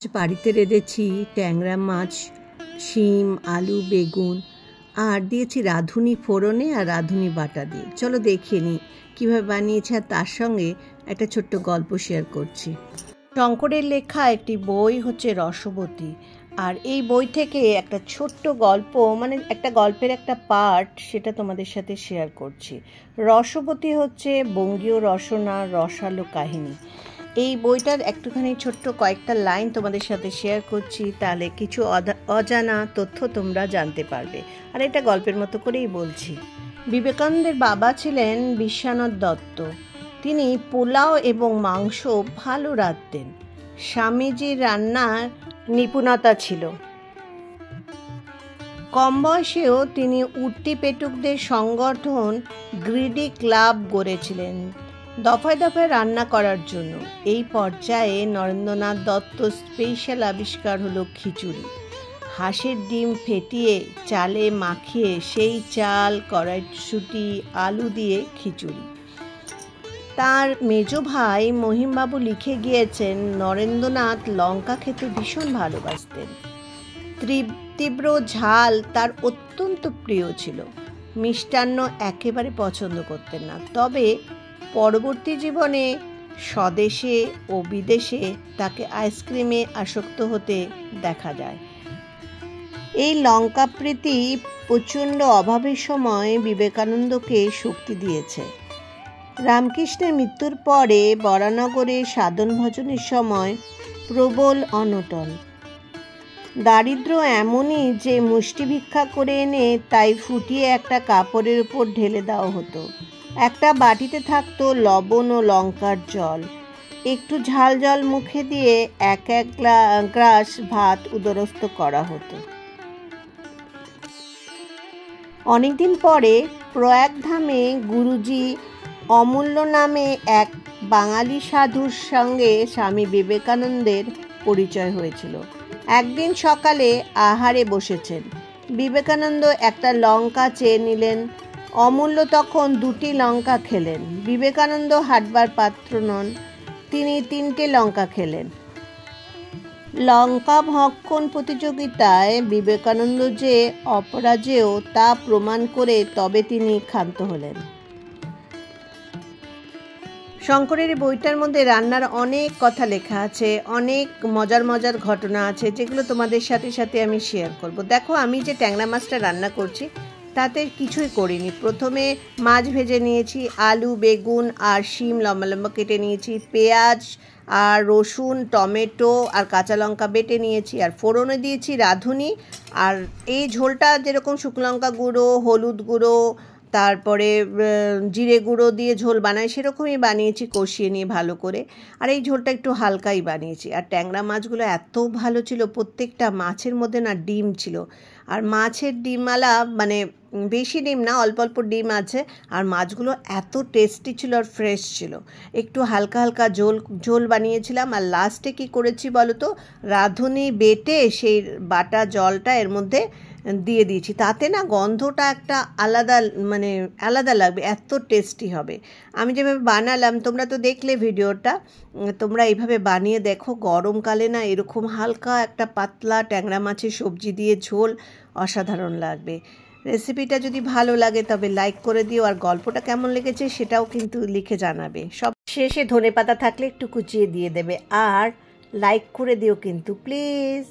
বাড়িতে রেঁধেছি ট্যাংরা মাছ, শিম, আলু, বেগুন আর দিয়েছি রাঁধুনি ফোড়নে আর রাঁধুনি বাটা দিয়ে। চলো দেখে নিই কীভাবে বানিয়েছি, আর তার সঙ্গে একটা ছোট্ট গল্প শেয়ার করছি। শঙ্করের লেখা একটি বই হচ্ছে রসবতী, আর এই বই থেকে একটা ছোট্ট গল্প, মানে একটা গল্পের একটা পার্ট, সেটা তোমাদের সাথে শেয়ার করছি। রসবতী হচ্ছে বঙ্গীয় রসনার রসালো কাহিনী। এই বইটার একটুখানি ছোট্ট কয়েকটা লাইন তোমাদের সাথে শেয়ার করছি, তাহলে কিছু অজানা তথ্য তোমরা জানতে পারবে। আর এটা গল্পের মতো করেই বলছি। বিবেকানন্দের বাবা ছিলেন বিশ্বনাথ দত্ত। তিনি পোলাও এবং মাংস ভালো রাঁধতেন। স্বামীজির রান্নার নিপুণতা ছিল। কম বয়সেও তিনি উঠতি পেটুকদের সংগঠন গ্রিডি ক্লাব গড়েছিলেন দফায় দফায় রান্না করার জন্য। এই পর্যায়ে নরেন্দ্রনাথ দত্ত স্পেশাল আবিষ্কার হলো খিচুড়ি। হাঁসের ডিম ফেটিয়ে চালে মাখিয়ে সেই চাল, কড়াইশুঁটি, আলু দিয়ে খিচুড়ি। তার মেজ ভাই মহিমবাবু লিখে গিয়েছেন, নরেন্দ্রনাথ লঙ্কা খেতে ভীষণ ভালোবাসতেন। তীব্র ঝাল তার অত্যন্ত প্রিয় ছিল। মিষ্টান্ন একেবারে পছন্দ করতেন না। তবে পরবর্তী জীবনে স্বদেশে ও বিদেশে তাকে আইসক্রিমে আসক্ত হতে দেখা যায়। এই লঙ্কা প্রীতি প্রচণ্ড অভাবের সময় বিবেকানন্দকে শক্তি দিয়েছে। রামকৃষ্ণের মৃত্যুর পরে বরানগরে সাধন ভজনের সময় প্রবল অনটন। দারিদ্র্য এমনই যে মুষ্টি ভিক্ষা করে এনে তাই ফুটিয়ে একটা কাপড়ের উপর ঢেলে দেওয়া হতো। একটা বাটিতে থাকতো লবণ ও লঙ্কার জল। একটু ঝাল জল মুখে দিয়ে এক এক গ্রাস ভাত উদরস্থ করা হতো। অনেকদিন পরে প্রয়াগধামে গুরুজি অমূল্য নামে এক বাঙালি সাধুর সঙ্গে স্বামী বিবেকানন্দের পরিচয় হয়েছিল। একদিন সকালে আহারে বসেছেন। বিবেকানন্দ একটা লঙ্কা চেয়ে নিলেন। অমূল্য তখন 2টি লঙ্কা খেলেন। বিবেকানন্দ হাঁটবার পাত্র নন, তিনি 3টে লঙ্কা খেলেন। লঙ্কা ভক্ষণ প্রতিযোগিতায় বিবেকানন্দ যে অপরাজেয় তা প্রমাণ করে তবে তিনি ক্ষান্ত হলেন। শঙ্করের বইটার মধ্যে রান্নার অনেক কথা লেখা আছে, অনেক মজার মজার ঘটনা আছে, যেগুলো তোমাদের সাথে সাথে আমি শেয়ার করব। দেখো, আমি যে ট্যাংরা মাছটা রান্না করছি তাতে কিছুই করিনি। প্রথমে মাছ ভেজে নিয়েছি, আলু, বেগুন আর শিম লম্বা লম্বা কেটে নিয়েছি, পেঁয়াজ আর রসুন, টমেটো আর কাঁচা লঙ্কা বেটে নিয়েছি, আর ফোড়নে দিয়েছি রাঁধুনি। আর এই ঝোলটা যেরকম শুকনো লঙ্কা গুঁড়ো, হলুদ গুঁড়ো, তারপরে জিরে গুঁড়ো দিয়ে ঝোল বানাই সেরকমই বানিয়েছি, কষিয়ে নিয়ে ভালো করে। আর এই ঝোলটা একটু হালকাই বানিয়েছি। আর ট্যাংরা মাছগুলো এত ভালো ছিল, প্রত্যেকটা মাছের মধ্যে না ডিম ছিল। আর মাছের ডিমওয়ালা, মানে বেশি ডিম না, অল্প অল্প ডিম আছে। আর মাছগুলো এত টেস্টি ছিল আর ফ্রেশ ছিল। একটু হালকা হালকা ঝোল বানিয়েছিলাম। আর লাস্টে কি করেছি বলো তো, রাঁধুনি বেটে সেই বাটা জলটা এর মধ্যে দিয়ে দিয়েছি। তাতে না গন্ধটা একটা আলাদা লাগবে, এত টেস্টি হবে। আমি যেভাবে বানালাম, তোমরা তো দেখলে ভিডিওটা, তোমরা এইভাবে বানিয়ে দেখো। গরমকালে না এরকম হালকা একটা পাতলা ট্যাংরা মাছের সবজি দিয়ে ঝোল অসাধারণ লাগবে। রেসিপিটা যদি ভালো লাগে তবে লাইক করে দিও, আর গল্পটা কেমন লেগেছে সেটাও কিন্তু লিখে জানাবে। সব শেষে ধনেপাতা থাকলে একটু কুচিয়ে দিয়ে দেবে, আর লাইক করে দিও কিন্তু প্লিজ।